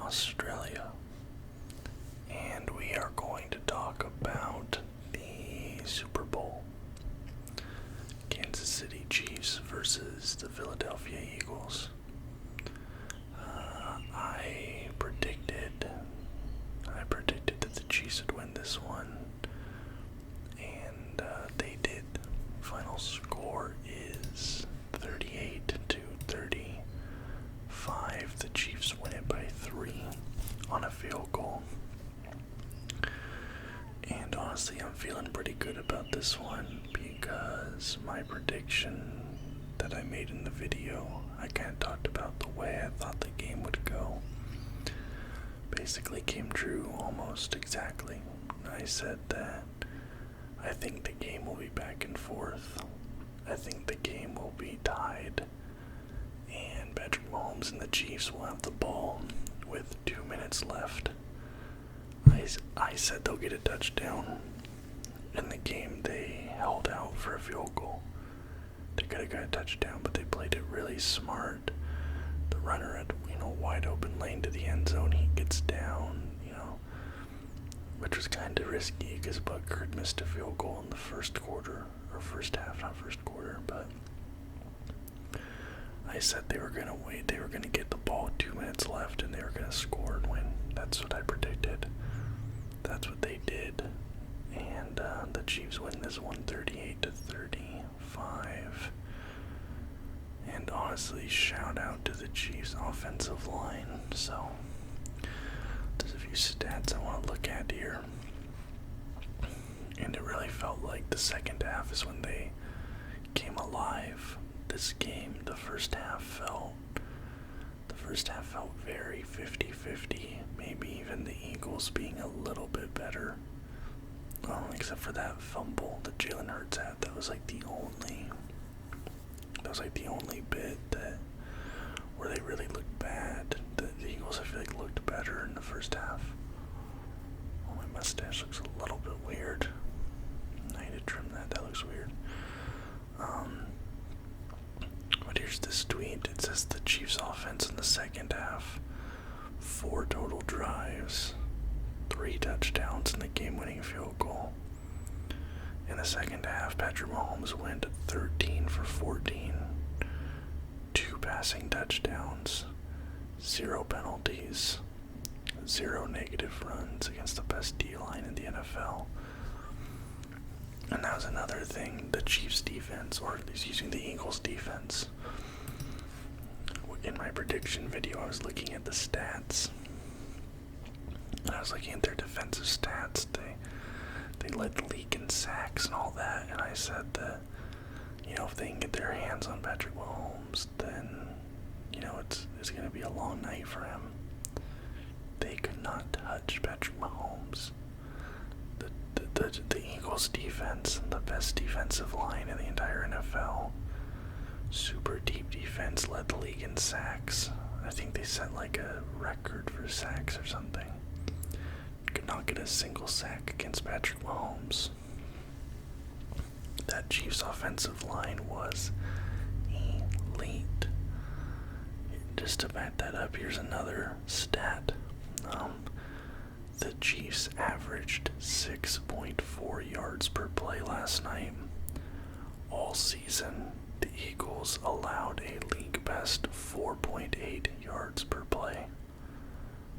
Australia, and we are going to talk about the Super Bowl. Kansas City Chiefs versus the Philadelphia Eagles. I predicted that the Chiefs would win this one, and they did. Final score is 38-35. The Chiefs win it by 3 on a field goal. And honestly, I'm feeling pretty good about this one because my prediction that I made in the video, I kind of talked about the way I thought the game would go. Basically came true almost exactly. I said that I think the game will be back and forth. I think the game will be tied. And Patrick Mahomes and the Chiefs will have the ball with 2 minutes left. I said they'll get a touchdown. In the game, they held out for a field goal. They could have got a touchdown, but they played it really smart. The runner had, wide open lane to the end zone. He gets down, which was kind of risky because Butker missed a field goal in the first quarter, or first half, not first quarter, but I said they were going to wait. They were going to get the ball with 2 minutes left, and they were going to score and win. That's what I predicted. That's what they did. And the Chiefs win this one 38-35. And honestly, shout out to the Chiefs offensive line. So, there's a few stats I want to look at here. And it really felt like the second half is when they came alive. This game, the first half felt very 50-50. Maybe even the Eagles being a little bit better. Except for that fumble that Jalen Hurts had. That was like the only bit where they really looked bad. The Eagles, I feel like, looked better in the first half. Oh, my mustache looks a little bit weird. I need to trim that. That looks weird. But here's this tweet. It says the Chiefs offense in the second half, 4 total drives, 3 touchdowns, and the game-winning field goal. In the second half, Patrick Mahomes went 13 for 14, 2 passing touchdowns, 0 penalties, 0 negative runs against the best D-line in the NFL. And that was another thing, the Chiefs defense, or the Eagles defense. In my prediction video, I was looking at the stats. And I was looking at their defensive stats. They led the league in sacks and all that. And I said that, if they can get their hands on Patrick Mahomes, then, it's going to be a long night for him. They could not touch Patrick Mahomes. The Eagles defense, the best defensive line in the entire NFL. Super deep defense, led the league in sacks. I think they set like a record for sacks or something. Could not get a single sack against Patrick Mahomes. That Chiefs offensive line was elite. Just to back that up, here's another stat. The Chiefs averaged 6.4 yards per play last night. All season, the Eagles allowed a league best 4.8 yards per play.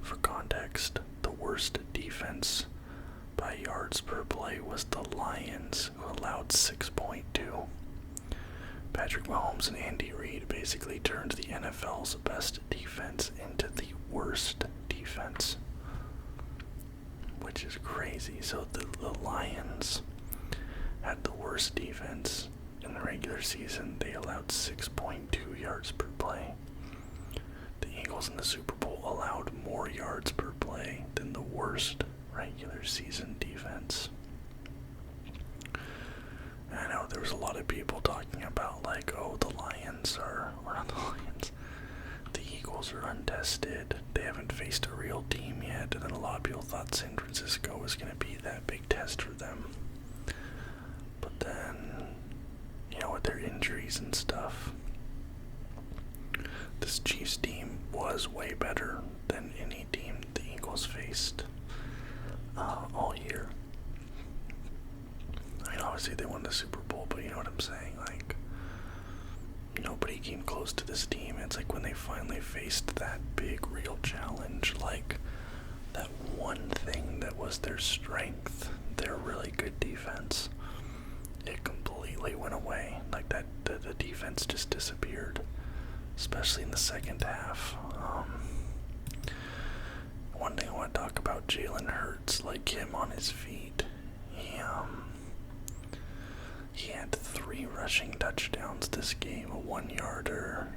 For context, the worst defense by yards per play was the Lions, who allowed 6.2. Patrick Mahomes and Andy Reid basically turned the NFL's best defense into the worst defense, which is crazy. So the Lions had the worst defense in the regular season. They allowed 6.2 yards per play. The Eagles in the Super Bowl allowed more yards per play than the worst regular season defense. And I know there was a lot of people talking about the Eagles are untested. They haven't faced a real team yet. And then a lot of people thought San Francisco was going to be that big test for them. But then, with their injuries and stuff, this Chiefs team was way better than any team Eagles faced all year. I mean, obviously they won the Super Bowl, but you know what I'm saying? Like, nobody came close to this team. It's like when they finally faced that big, real challenge, like that one thing that was their strength, their really good defense, it completely went away. Like that, the defense just disappeared, especially in the second half. One thing I want to talk about, Jalen Hurts, like him on his feet. He had 3 rushing touchdowns this game, a 1-yarder,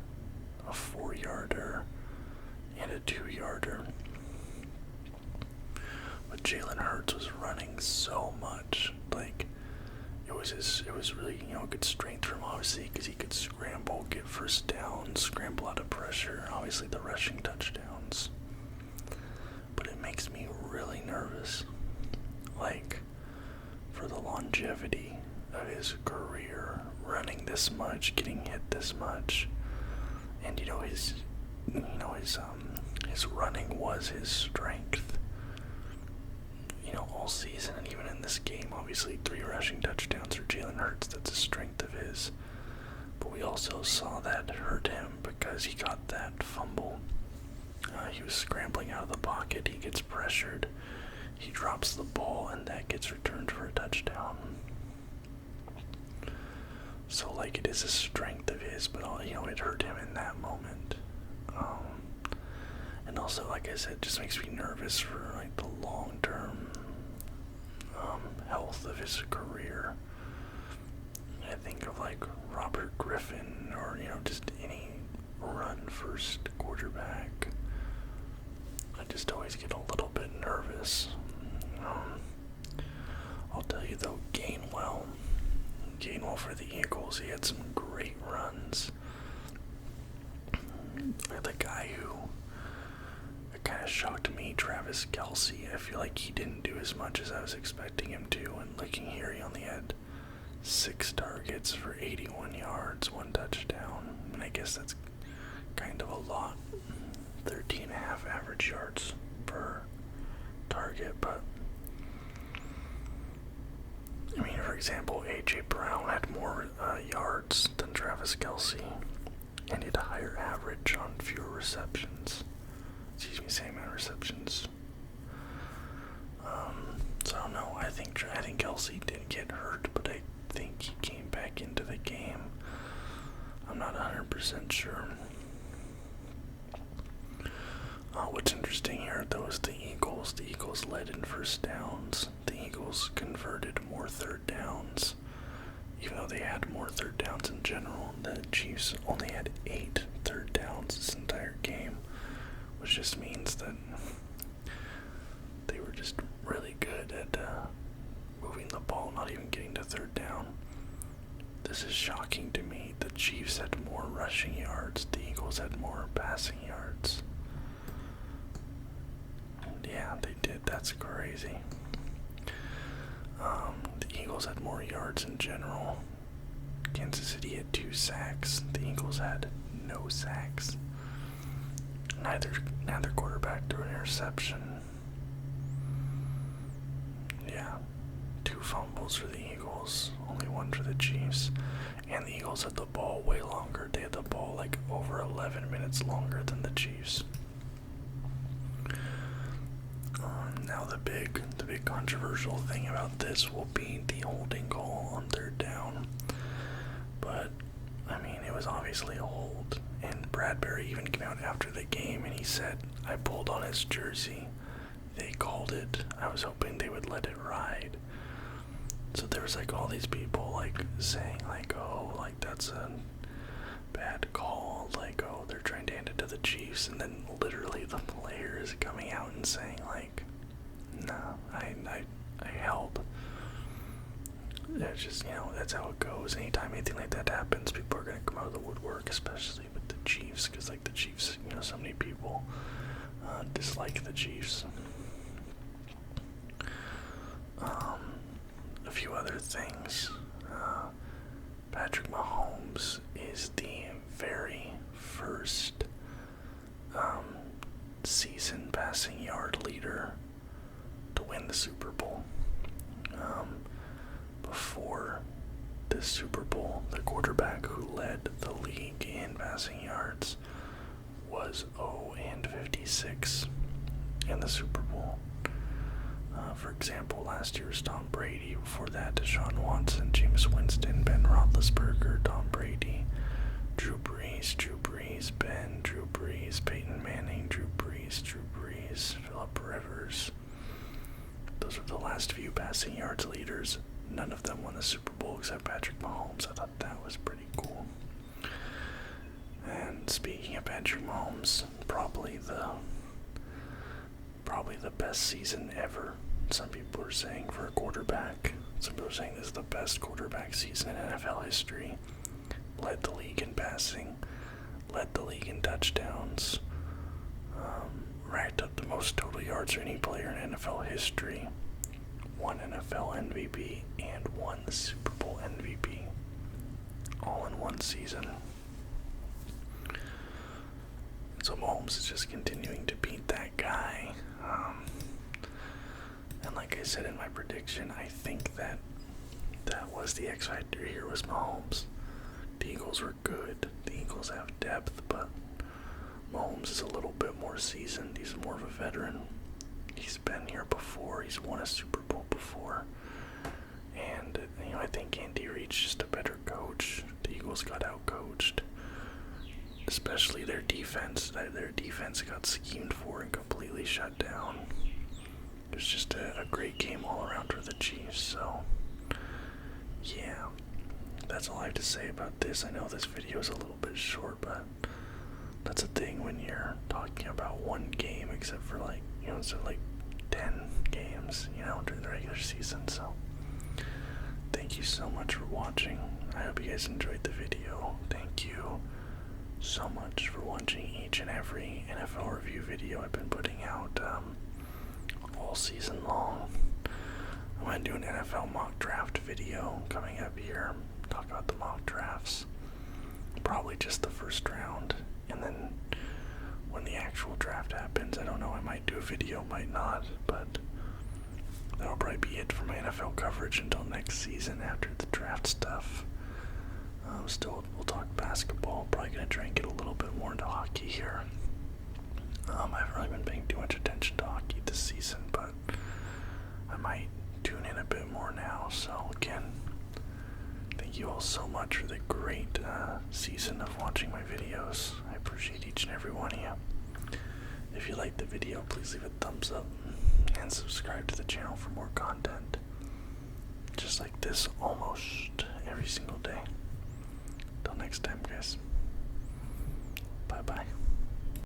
a 4-yarder, and a 2-yarder. But Jalen Hurts was running so much, like it was really, good strength from him, obviously, because he could scramble, get first downs, scramble out of pressure, obviously the rushing touchdowns. But it makes me really nervous, like, for the longevity of his career, running this much, getting hit this much, and his running was his strength. All season and even in this game, obviously 3 rushing touchdowns for Jalen Hurts, that's a strength of his. But we also saw that hurt him because he got that fumble. He was scrambling out of the pocket, he gets pressured, he drops the ball, and that gets returned for a touchdown. So, like, it is a strength of his, but, it hurt him in that moment. And also, like I said, it just makes me nervous for, like, the long-term health of his career. I think of, like, Robert Griffin or, just any run-first quarterback. I just always get a little bit nervous. I'll tell you, though, Gainwell for the Eagles, he had some great runs. The guy who kind of shocked me, Travis Kelce, I feel like he didn't do as much as I was expecting him to, and looking here, he only had 6 targets for 81 yards, 1 touchdown, and I guess that's kind of a lot, 13.5 average yards per target, but I mean, for example, A.J. Brown had more yards than Travis Kelce, and he had a higher average on fewer receptions. Same amount of receptions. So I don't know. I think Kelce did get hurt, but I think he came back into the game. I'm not 100% sure. What's interesting here, though, is the Eagles. The Eagles led in first downs. The Eagles converted more third downs, even though they had more third downs in general. The Chiefs only had 8 third downs this entire game, which just means that they were just really good at moving the ball, not even getting to third down. This is shocking to me. The Chiefs had more rushing yards. The Eagles had more passing yards. Yeah, they did. That's crazy. The Eagles had more yards in general. Kansas City had 2 sacks. The Eagles had no sacks. Neither quarterback threw an interception. Yeah, 2 fumbles for the Eagles, only 1 for the Chiefs. And the Eagles had the ball way longer. They had the ball like over 11 minutes longer than the Chiefs. Now the big controversial thing about this will be the holding call on third down. But, I mean, it was obviously a hold. And Bradbury even came out after the game and he said, I pulled on his jersey. They called it. I was hoping they would let it ride. So there was like all these people like saying like, oh, like that's a bad call. Like, oh, they're trying to hand it to the Chiefs. And then literally the players coming out and saying like, no, I held. It's just, that's how it goes. Anytime anything like that happens, people are going to come out of the woodwork, especially with the Chiefs, because, like, the Chiefs, so many people dislike the Chiefs. A few other things. Patrick Mahomes is the very first season passing yard leader win the Super Bowl. Before this Super Bowl, the quarterback who led the league in passing yards was 0-56 in the Super Bowl. For example, last year was Tom Brady. Before that, Deshaun Watson, Jameis Winston, Ben Roethlisberger, Tom Brady, Drew Brees, Ben, Drew Brees, Peyton Manning, Drew Brees, Phillip Rivers. Those were the last few passing yards leaders. None of them won the Super Bowl except Patrick Mahomes. I thought that was pretty cool. And speaking of Patrick Mahomes, probably the best season ever. Some people are saying for a quarterback. Some people are saying this is the best quarterback season in NFL history. Led the league in passing, led the league in touchdowns, racked up the most total yards for any player in NFL history, won NFL MVP, and won the Super Bowl MVP, all in one season. So Mahomes is just continuing to beat that guy. And like I said in my prediction, I think that was the X factor here was Mahomes. The Eagles were good. The Eagles have depth, but Mahomes is a little bit more seasoned. He's more of a veteran. He's been here before. He's won a Super Bowl before. And, I think Andy Reid's just a better coach. The Eagles got outcoached. Especially their defense. Their defense got schemed for and completely shut down. It was just a great game all around for the Chiefs. So, yeah. That's all I have to say about this. I know this video is a little bit short, but that's a thing when you're talking about one game, except for 10 games, during the regular season. So, thank you so much for watching. I hope you guys enjoyed the video. Thank you so much for watching each and every NFL review video I've been putting out all season long. I'm going to do an NFL mock draft video coming up here. Talk about the mock drafts. Probably just the first round. And then when the actual draft happens, I don't know, I might do a video, might not. But that'll probably be it for my NFL coverage until next season after the draft stuff. Still, we'll talk basketball. Probably going to try and get a little bit more into hockey here. I haven't really been paying too much attention to hockey this season, but I might tune in a bit more now. So again, thank you all so much for the great season of watching my videos. I appreciate each and every one of you. If you liked the video, please leave a thumbs up and subscribe to the channel for more content just like this almost